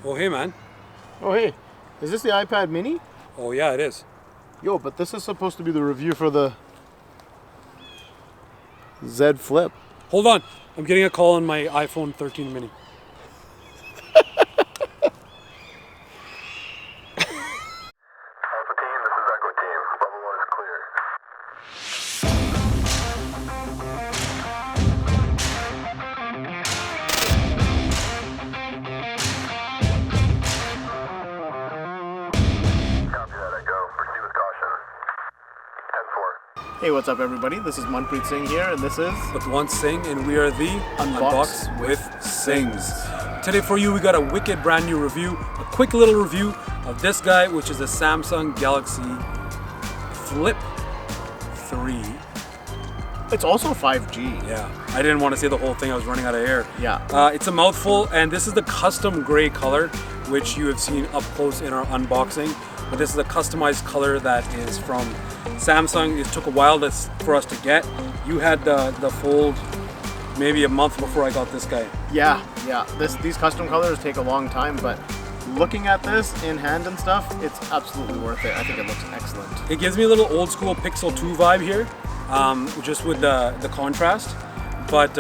Oh, hey, man. Oh, hey. Is this the iPad mini? Oh, yeah, it is. Yo, but this is supposed to be the review for the Z Flip. Hold on. I'm getting a call on my iPhone 13 mini. Hey, what's up, everybody? This is Manpreet Singh here, and this is But one Singh, and we are the Unbox with Singhs. Today for you, we got a wicked brand new review, a quick little review of this guy, which is a Samsung Galaxy Flip 3. It's also 5G. Yeah, I didn't want to say the whole thing. I was running out of air. Yeah. It's a mouthful, and this is the custom gray color, which you have seen up close in our unboxing. But this is a customized color that is from Samsung. It took a while for us to get. You had the Fold maybe a month before I got this guy. Yeah. These custom colors take a long time, but looking at this in hand and stuff, it's absolutely worth it. I think it looks excellent. It gives me a little old school Pixel 2 vibe here, just with the contrast. But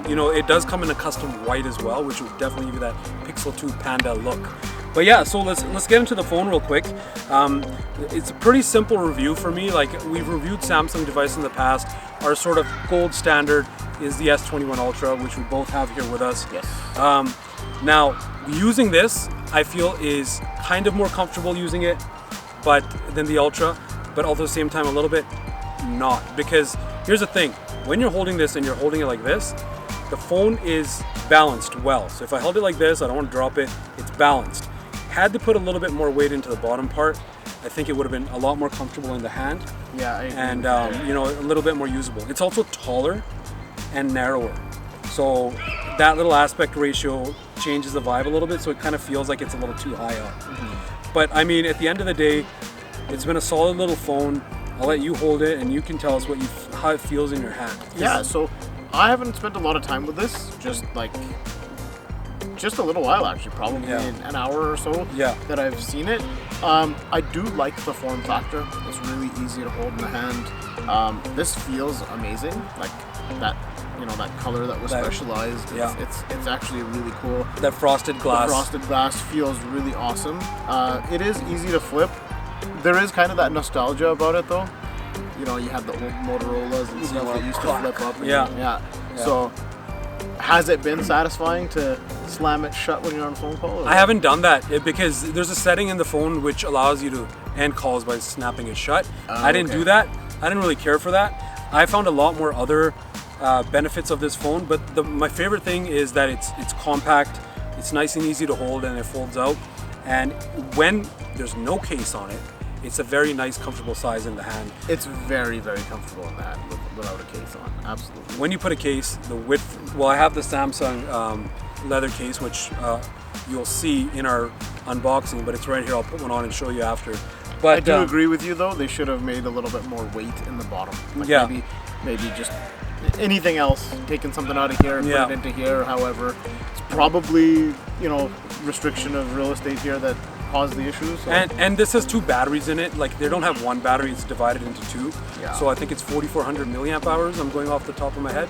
you know, it does come in a custom white as well, which would definitely give you that Pixel 2 Panda look. But yeah, so let's get into the phone real quick. It's a pretty simple review for me. Like, we've reviewed Samsung devices in the past. Our sort of gold standard is the S21 Ultra, which we both have here with us. Yes. Now, using this, I feel is kind of more comfortable using it, than the Ultra, but also at the same time a little bit not. Because here's the thing: when you're holding this and you're holding it like this, the phone is balanced well. So if I held it like this, I don't want to drop it. It's balanced. Had to put a little bit more weight into the bottom part, I think it would have been a lot more comfortable in the hand. Yeah, I agree. And you know, a little bit more usable. It's also taller and narrower, so that little aspect ratio changes the vibe a little bit. So it kind of feels like it's a little too high up. Mm-hmm. But I mean, at the end of the day, it's been a solid little phone. I'll let you hold it, and you can tell us how it feels in your hand. Yeah. So I haven't spent a lot of time with this. Just a little while, actually, probably an hour or so that I've seen it. I do like the form factor. It's really easy to hold in the hand. This feels amazing, like that, you know, that color that was specialized. It's actually really cool. That frosted glass. The frosted glass feels really awesome. It is easy to flip. There is kind of that nostalgia about it, though. You know, you have the old Motorola's and stuff that used to flip up. And, So, has it been satisfying to slam it shut when you're on a phone call? I haven't done that because there's a setting in the phone which allows you to end calls by snapping it shut. I didn't do that. I didn't really care for that. I found a lot more other benefits of this phone, but my favorite thing is that it's compact, it's nice and easy to hold, and it folds out. And when there's no case on it, it's a very nice, comfortable size in the hand. It's very, very comfortable in the hand without a case on. Absolutely. When you put a case, the width. Well, I have the Samsung leather case, which you'll see in our unboxing, but it's right here. I'll put one on and show you after. But I do agree with you, though. They should have made a little bit more weight in the bottom. Like maybe just anything else, taking something out of here and put it into here. However, it's probably, you know, restriction of real estate here that caused the issue. So. And this has 2 batteries in it. Like, they don't have one battery, it's divided into 2. Yeah. So I think it's 4,400 milliamp hours. I'm going off the top of my head.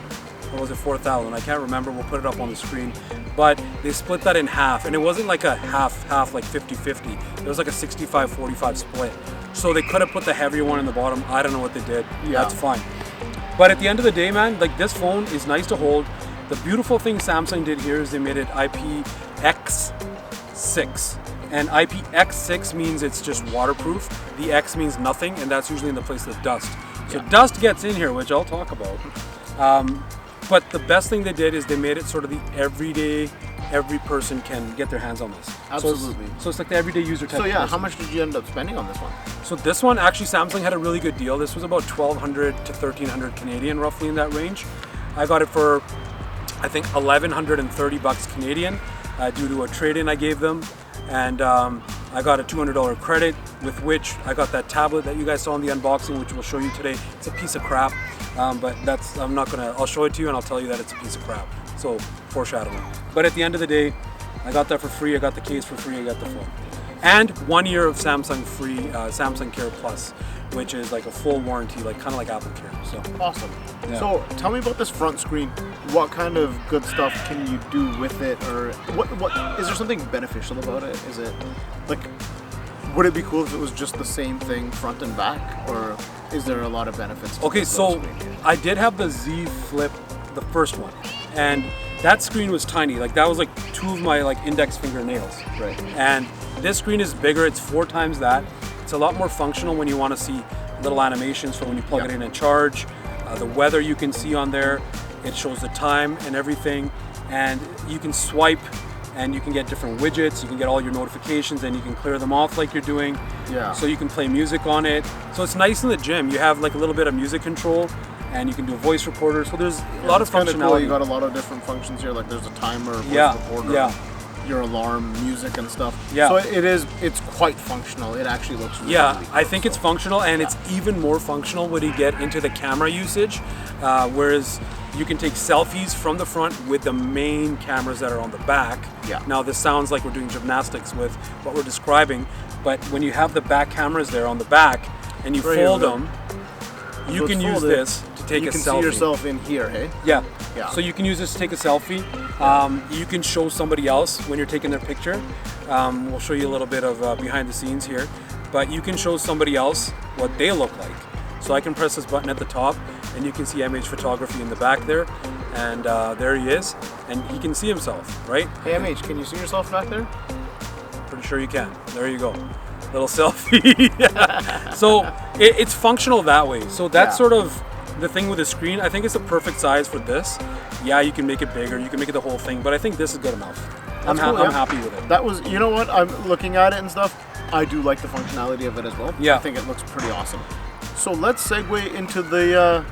Or was it 4,000? I can't remember. We'll put it up on the screen. But they split that in half, and it wasn't like a half like 50-50. It was like a 65-45 split. So they could have put the heavier one in the bottom. I don't know what they did. Yeah. That's fine. But at the end of the day, man, like, this phone is nice to hold. The beautiful thing Samsung did here is they made it IPX6. And IPX6 means it's just waterproof. The X means nothing, and that's usually in the place of dust. So dust gets in here, which I'll talk about. But the best thing they did is they made it sort of the everyday, every person can get their hands on this. Absolutely. So it's like the everyday user type. So yeah, how much did you end up spending on this one? So this one, actually, Samsung had a really good deal. This was about 1,200 to 1,300 Canadian, roughly in that range. I got it for, I think, 1,130 bucks Canadian due to a trade-in I gave them. And I got a $200 credit, with which I got that tablet that you guys saw in the unboxing, which we'll show you today. It's a piece of crap, but I'll show it to you and I'll tell you that it's a piece of crap. So, foreshadowing. But at the end of the day, I got that for free. I got the case for free. I got the phone. And 1 year of Samsung free, Samsung Care Plus, which is like a full warranty, like kind of like Apple Care. So awesome. Yeah. So tell me about this front screen. What kind of good stuff can you do with it, or what is there something beneficial about it? Is it like, would it be cool if it was just the same thing front and back, or is there a lot of benefits to okay, so I did have the Z Flip, the first one, and that screen was tiny. Like that was like 2 of my like index fingernails. Right. And this screen is bigger. It's 4 times that. It's a lot more functional when you want to see little animations for when you plug it in and charge. The weather you can see on there. It shows the time and everything. And you can swipe and you can get different widgets. You can get all your notifications and you can clear them off like you're doing. Yeah. So you can play music on it. So it's nice in the gym. You have like a little bit of music control and you can do a voice recorder. So there's a lot of functionality. Cool. You got a lot of different functions here. Like there's a timer, voice recorder, your alarm, music and stuff. Yeah. So it's quite functional. It actually looks really, really good. I think it's functional, and it's even more functional when you get into the camera usage, whereas you can take selfies from the front with the main cameras that are on the back. Yeah. Now this sounds like we're doing gymnastics with what we're describing, but when you have the back cameras there on the back and you fold them, you can use this to take a selfie. You can see yourself in here, hey? Yeah. So you can use this to take a selfie. You can show somebody else when you're taking their picture. We'll show you a little bit of behind the scenes here, but you can show somebody else what they look like. So I can press this button at the top and you can see MH Photography in the back there, and there he is, and he can see himself, right? Hey MH, can you see yourself back there? Pretty sure you can. There you go. Little selfie. So it's functional that way. So that's sort of the thing with the screen. I think it's the perfect size for this. Yeah, you can make it bigger, you can make it the whole thing, but I think this is good enough. I'm happy with it. That was, you know what, I'm looking at it and stuff, I do like the functionality of it as well. Yeah. I think it looks pretty awesome. So let's segue into the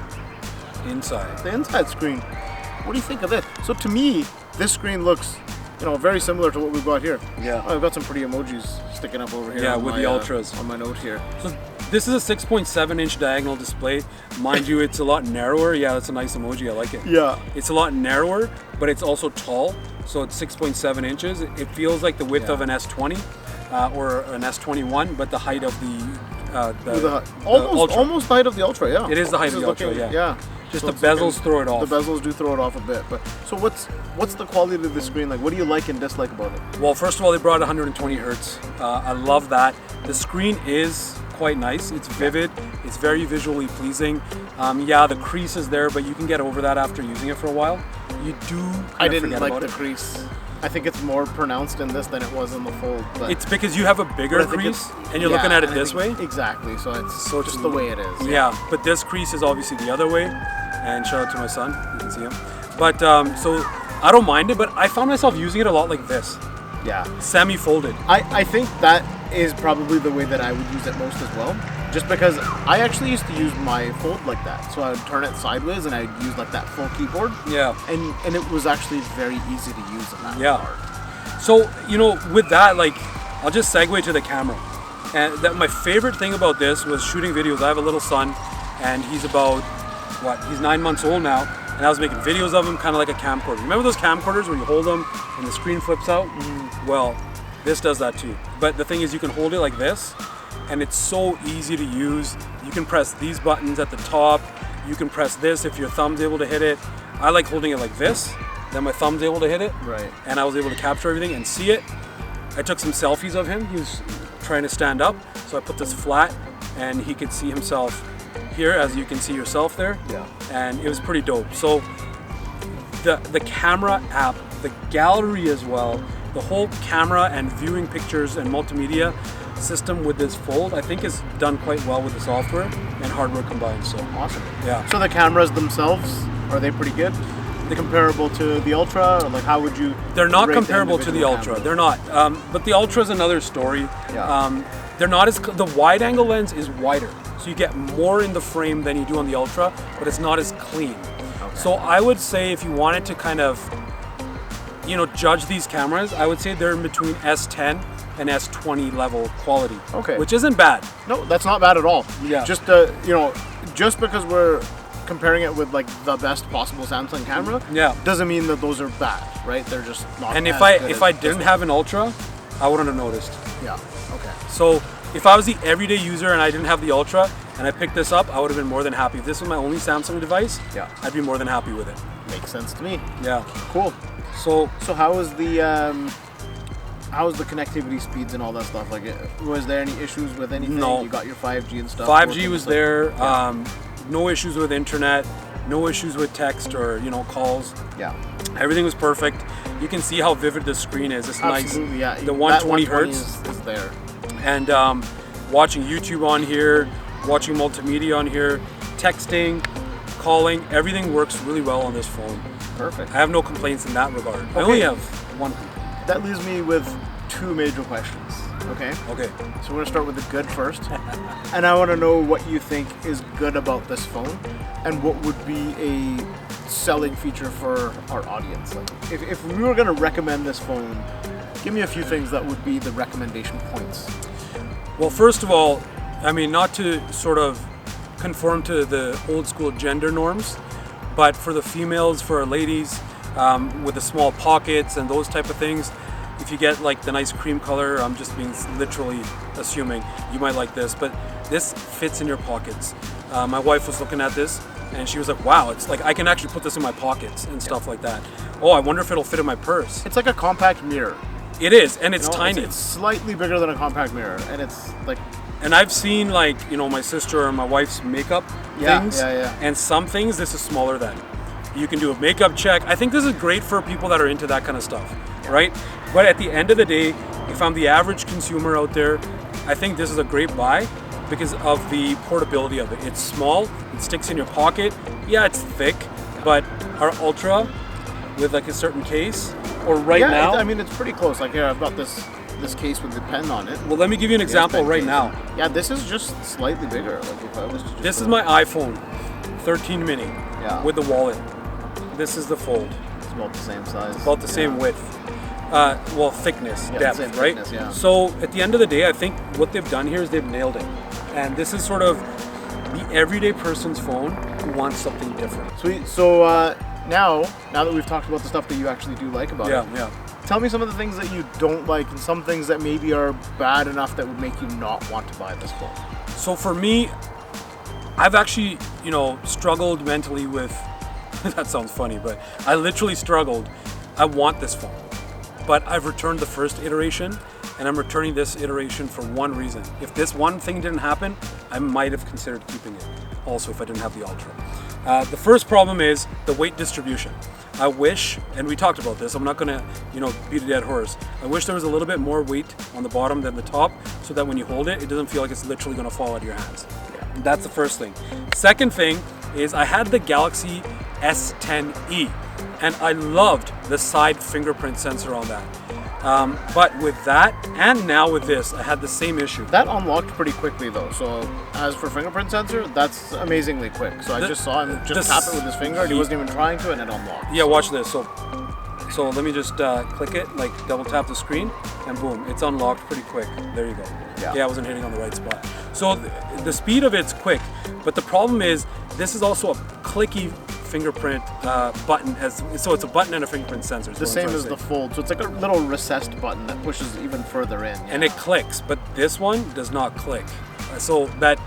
inside screen. What do you think of this? So to me, this screen looks, very similar to what we've got here. Yeah. I've got some pretty emojis sticking up over here. Yeah, with the ultras on my note here. So this is a 6.7-inch diagonal display. Mind you, it's a lot narrower. Yeah, that's a nice emoji. I like it. Yeah. It's a lot narrower, but it's also tall. So it's 6.7 inches. It feels like the width of an S20 or an S21, but the height of the almost the height of the Ultra. Yeah. It is the height of the Ultra. Yeah. Just so the bezels throw it off. The bezels do throw it off a bit. But so what's the quality of the screen like? What do you like and dislike about it? Well, first of all, they brought 120 hertz. I love that. The screen is quite nice. It's vivid. It's very visually pleasing. Yeah, the crease is there, but you can get over that after using it for a while. You do. I didn't like the crease. I think it's more pronounced in this than it was in the Fold. But it's because you have a bigger crease and you're looking at it this way. Exactly. So it's just the way it is. Yeah, but this crease is obviously the other way. And shout out to my son. You can see him. But so I don't mind it, but I found myself using it a lot like this. Yeah. Semi-folded. I think that is probably the way that I would use it most as well. Just because I actually used to use my Fold like that. So I would turn it sideways and I'd use like that full keyboard. Yeah. And it was actually very easy to use in that regard. So, with that, like, I'll just segue to the camera. And my favorite thing about this was shooting videos. I have a little son and he's about, he's 9 months old now. And I was making videos of him kind of like a camcorder. Remember those camcorders where you hold them and the screen flips out? Well, this does that too. But the thing is, you can hold it like this and it's so easy to use. You can press these buttons at the top. You can press this if your thumb's able to hit it. I like holding it like this, then my thumb's able to hit it. Right. And I was able to capture everything and see it. I took some selfies of him. He was trying to stand up. So I put this flat and he could see himself here, as you can see yourself there. Yeah. And it was pretty dope. So the camera app, the gallery as well, the whole camera and viewing pictures and multimedia system with this Fold, I think is done quite well with the software and hardware combined. So awesome. Yeah. So the cameras themselves, are they pretty good? They're comparable to the Ultra? Or like how would you? They're not comparable to the Ultra. Cameras? They're not. But the Ultra is another story. Yeah. They're not as the wide angle lens is wider, so you get more in the frame than you do on the Ultra, but it's not as clean. Okay. So I would say if you wanted to kind of, judge these cameras, I would say they're in between S10 and S20 level quality. Okay. Which isn't bad. No, that's not bad at all. Yeah. Just just because we're comparing it with like the best possible Samsung camera, doesn't mean that those are bad, right? They're just not. And if I didn't have an Ultra, I wouldn't have noticed. Yeah. Okay. So if I was the everyday user and I didn't have the Ultra and I picked this up, I would have been more than happy. If this was my only Samsung device, I'd be more than happy with it. Makes sense to me. Yeah. Cool. So how was the connectivity speeds and all that stuff? Like, was there any issues with anything? No. You got your 5G and stuff? 5G was there. No issues with internet. No issues with text or calls. Yeah. Everything was perfect. You can see how vivid the screen is. It's absolutely, nice. Yeah. The 120 hertz is there. And watching YouTube on here, watching multimedia on here, texting, calling, everything works really well on this phone. Perfect. I have no complaints in that regard. I only have one complaint. That leaves me with two major questions. Okay. Okay. So we're gonna start with the good first, and I want to know what you think is good about this phone, and what would be a selling feature for our audience. Like, if we were gonna recommend this phone, give me a few things that would be the recommendation points. Well, first of all, I mean, not to sort of conform to the old school gender norms, but for the females, for our ladies, with the small pockets and those type of things, if you get like the nice cream color, I'm just being literally assuming you might like this, but this fits in your pockets. My wife was looking at this and she was like, wow, it's like I can actually put this in my pockets and stuff like that. Oh, I wonder if it'll fit in my purse. It's like a compact mirror. It is, and it's tiny. It's slightly bigger than a compact mirror, and it's like... And I've seen like, my sister or my wife's makeup things, and some things this is smaller than. You can do a makeup check. I think this is great for people that are into that kind of stuff, right? But at the end of the day, if I'm the average consumer out there, I think this is a great buy because of the portability of it. It's small, it sticks in your pocket. Yeah, it's thick, but our Ultra with like a certain case, or now... I mean, it's pretty close. Like here, I've got this case with the pen on it. Well, let me give you an example right now. Yeah, this is just slightly bigger. Like if I was to this is my iPhone 13 mini with the wallet. This is the Fold. It's about the same size. It's about the same width. Thickness, depth, right? Thickness, So at the end of the day, I think what they've done here is they've nailed it. And this is sort of the everyday person's phone who wants something different. Sweet. So now that we've talked about the stuff that you actually do like about it, tell me some of the things that you don't like and some things that maybe are bad enough that would make you not want to buy this phone. So for me, I've actually, struggled mentally with, that sounds funny, but I literally struggled. I want this phone, but I've returned the first iteration and I'm returning this iteration for one reason. If this one thing didn't happen, I might have considered keeping it. Also, if I didn't have the Ultra. The first problem is the weight distribution. I wish, and we talked about this, I'm not gonna, beat a dead horse. I wish there was a little bit more weight on the bottom than the top so that when you hold it, it doesn't feel like it's literally gonna fall out of your hands. That's the first thing. Second thing is I had the Galaxy S10e and I loved the side fingerprint sensor on that. But with that, and now with this, I had the same issue. That unlocked pretty quickly though, so as for fingerprint sensor, that's amazingly quick. So I just saw him just tap it with his finger, and he wasn't even trying to, and it unlocked. Yeah, watch this. So let me just click it, like double tap the screen, and boom, it's unlocked pretty quick. There you go. Yeah, I wasn't hitting on the right spot. So the speed of it's quick, but the problem is this is also a clicky fingerprint button, so it's a button and a fingerprint sensor. The same as the Fold, so it's like a little recessed button that pushes even further in. And it clicks, but this one does not click. So that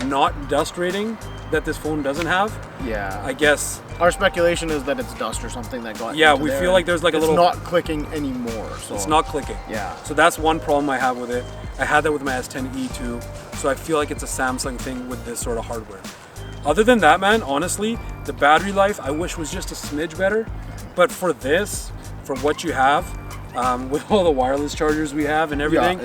not dust rating that this phone doesn't have, I guess our speculation is that it's dust or something that got we feel like there's like a little... It's not clicking anymore. So. It's not clicking. Yeah. So that's one problem I have with it. I had that with my S10e too, so I feel like it's a Samsung thing with this sort of hardware. Other than that, man, honestly, the battery life I wish was just a smidge better. But for this, for what you have, with all the wireless chargers we have and everything,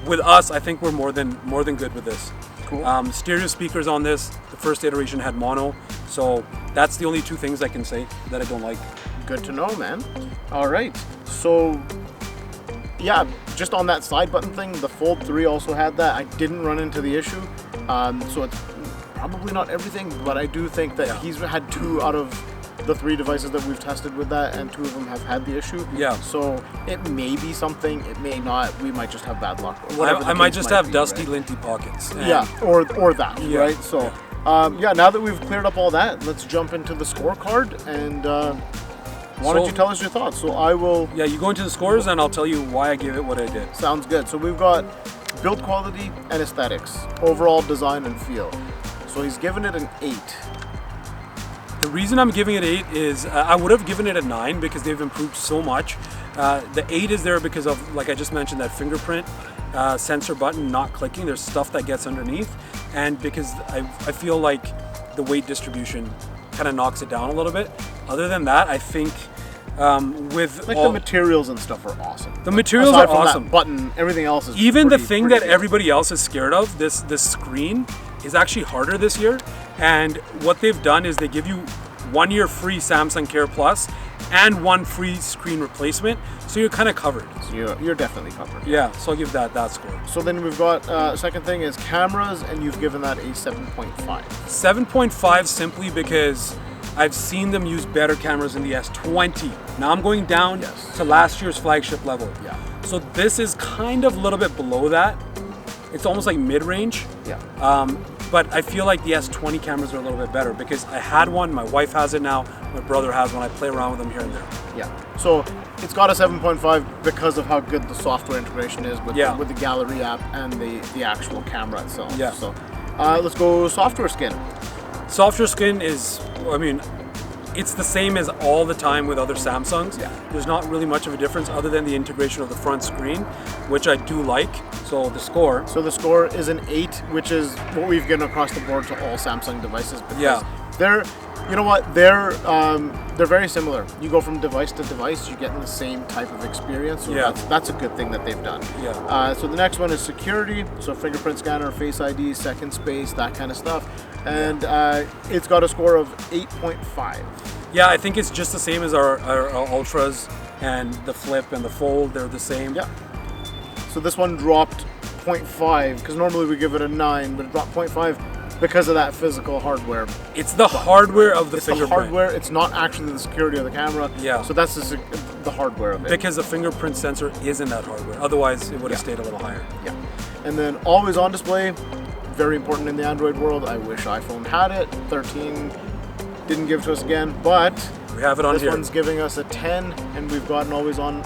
with us, I think we're more than good with this. Cool. Stereo speakers on this. The first iteration had mono, so that's the only two things I can say that I don't like. Good to know, man. All right, so yeah, just on that side button thing, the Fold 3 also had that. I didn't run into the issue, so it's probably not everything, but I do think that he's had 2 out of the 3 devices that we've tested with that, and 2 of them have had the issue. Yeah. So it may be something, it may not. We might just have bad luck. I might just have dusty, linty pockets. Or that, right? So Yeah, now that we've cleared up all that, let's jump into the scorecard, and why don't you tell us your thoughts? So I will... Yeah, you go into the scores and I'll tell you why I gave it what I did. Sounds good. So we've got build quality and aesthetics, overall design and feel. So he's given it an 8. The reason I'm giving it 8 is I would have given it a 9 because they've improved so much. The 8 is there because of, like I just mentioned, that fingerprint sensor button not clicking. There's stuff that gets underneath, and because I feel like the weight distribution kind of knocks it down a little bit. Other than that, I think with like the materials and stuff are awesome. The materials aside are from awesome. That button, everything else is even pretty, the thing pretty that good. Everybody else is scared of. This screen is actually harder this year, and what they've done is they give you 1 year free Samsung Care Plus and 1 free screen replacement, so you're kind of covered. So you're definitely covered. Yeah, so I'll give that score. So then we've got second thing is cameras, and you've given that a 7.5. 7.5 simply because I've seen them use better cameras in the S20. Now I'm going down to last year's flagship level. Yeah. So this is kind of a little bit below that. It's almost like mid-range. Yeah. But I feel like the S20 cameras are a little bit better because I had one, my wife has it now, my brother has one, I play around with them here and there. Yeah. So it's got a 7.5 because of how good the software integration is with, with the gallery app and the actual camera itself. Yeah. So let's go software skin. Software skin is, I mean, it's the same as all the time with other Samsungs. Yeah. There's not really much of a difference other than the integration of the front screen, which I do like. So the score. So the score is an 8, which is what we've given across the board to all Samsung devices. Because they're, you know what, they're very similar. You go from device to device, you get the same type of experience. So that's a good thing that they've done. Yeah. So the next one is security. So fingerprint scanner, Face ID, second space, that kind of stuff. And it's got a score of 8.5. Yeah, I think it's just the same as our Ultras and the Flip and the Fold. They're the same. Yeah. So this one dropped 0.5 because normally we give it a 9, but it dropped 0.5 because of that physical hardware. It's the hardware of the fingerprint. The hardware. It's not actually the security of the camera. Yeah. So that's the hardware of it. Because the fingerprint sensor is in that hardware. Otherwise, it would have stayed a little higher. Yeah. And then always on display. Very important in the Android world. I wish iPhone had it. 13 didn't give it to us again, but we have it on this here. One's giving us a 10, and we've got an always on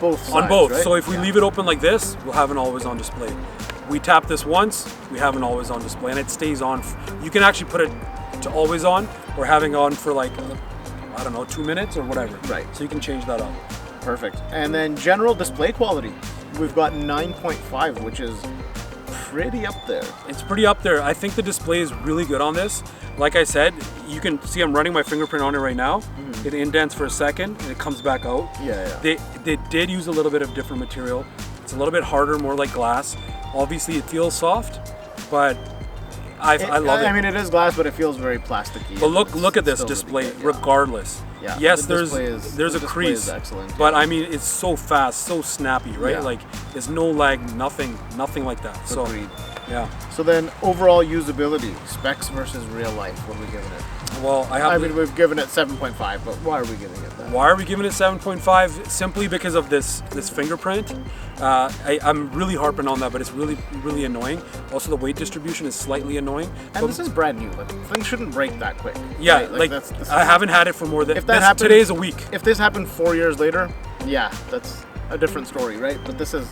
both sides. On both. Right? So if we leave it open like this, we'll have an always on display. We tap this once, we have an always on display, and it stays on. You can actually put it to always on or having on for like, I don't know, 2 minutes or whatever. Right. So you can change that up. Perfect. And then general display quality, we've got 9.5, which is pretty up there. It's pretty up there. I think the display is really good on this. Like I said, you can see I'm running my fingerprint on it right now. It indents for a second and it comes back out. Yeah. They did use a little bit of different material. It's a little bit harder, more like glass. Obviously it feels soft, but I love it. I mean, it is glass, but it feels very plasticky. But look at this display, really good, regardless. Yeah. Yes, the there's a crease, but I mean it's so fast, so snappy, right? Yeah. Like there's no lag, nothing like that. Agreed. So yeah. So then overall usability, specs versus real life. What are we giving it? Well, I mean, we've given it 7.5, but why are we giving it that? Why are we giving it 7.5? Simply because of this fingerprint. I'm really harping on that, but it's really annoying. Also, the weight distribution is slightly annoying. And this is brand new. Like, things shouldn't break that quick. Yeah, right? like I haven't had it for more than today is a week. If this happened 4 years later, yeah, that's a different story, right? But this is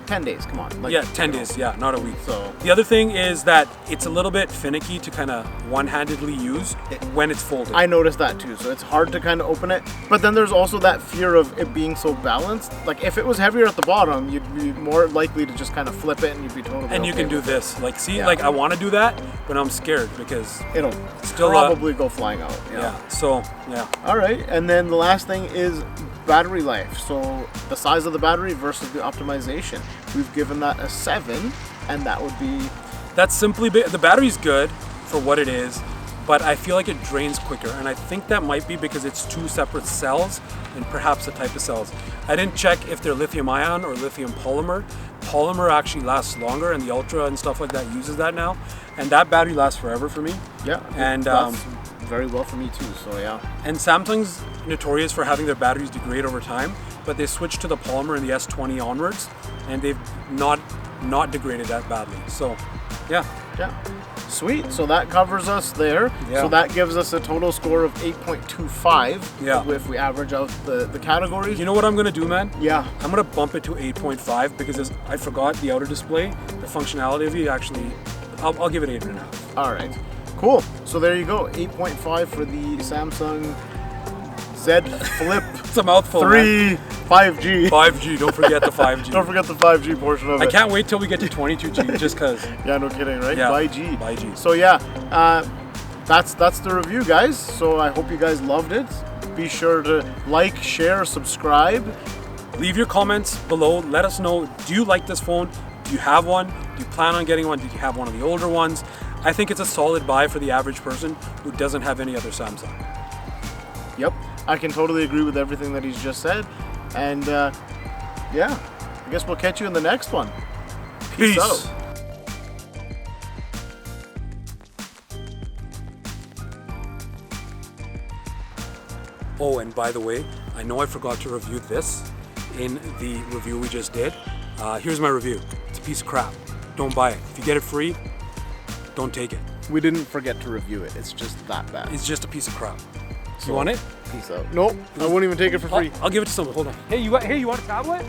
10 days, come on. Like, yeah, 10 days, yeah, not a week. So the other thing is that it's a little bit finicky to kind of one-handedly use when it's folded. I noticed that too, so it's hard to kind of open it. But then there's also that fear of it being so balanced. Like if it was heavier at the bottom, you'd be more likely to just kind of flip it and you'd be totally And you can do this. Like, see, like I want to do that, but I'm scared because it'll still probably go flying out. Yeah, so, yeah. All right, and then the last thing is battery life. So the size of the battery versus the optimization. We've given that a 7, and that would be... That's simply... The battery's good for what it is, but I feel like it drains quicker, and I think that might be because it's 2 separate cells and perhaps the type of cells. I didn't check if they're lithium ion or lithium polymer. Polymer actually lasts longer, and the Ultra and stuff like that uses that now, and that battery lasts forever for me. Yeah, and that's very well for me too, so yeah. And Samsung's notorious for having their batteries degrade over time, but they switched to the polymer in the S20 onwards, and they've not degraded that badly. So, yeah. Yeah. Sweet. So that covers us there. Yeah. So that gives us a total score of 8.25. Yeah. If we average out the categories. You know what I'm gonna do, man? Yeah. I'm gonna bump it to 8.5 because I forgot the outer display, the functionality of it. Actually, I'll give it 8.5. All right. Cool. So there you go. 8.5 for the Samsung Z Flip It's a mouthful. 3 Man. 5G. 5G. Don't forget the 5G. Don't forget the 5G portion of it. I can't wait till we get to 22G just cause. Yeah, no kidding, right? Yeah. By G. By G. So yeah, that's the review, guys. So I hope you guys loved it. Be sure to like, share, subscribe. Leave your comments below. Let us know. Do you like this phone? Do you have one? Do you plan on getting one? Did you have one of the older ones? I think it's a solid buy for the average person who doesn't have any other Samsung. Yep, I can totally agree with everything that he's just said. And yeah, I guess we'll catch you in the next one. Peace out. Oh, and by the way, I know I forgot to review this in the review we just did. Here's my review. It's a piece of crap. Don't buy it. If you get it free, don't take it. We didn't forget to review it. It's just that bad. It's just a piece of crap. So, you want it? Peace out. Nope, I won't even take it for free. I'll give it to someone. Hold on. Hey, you want a tablet?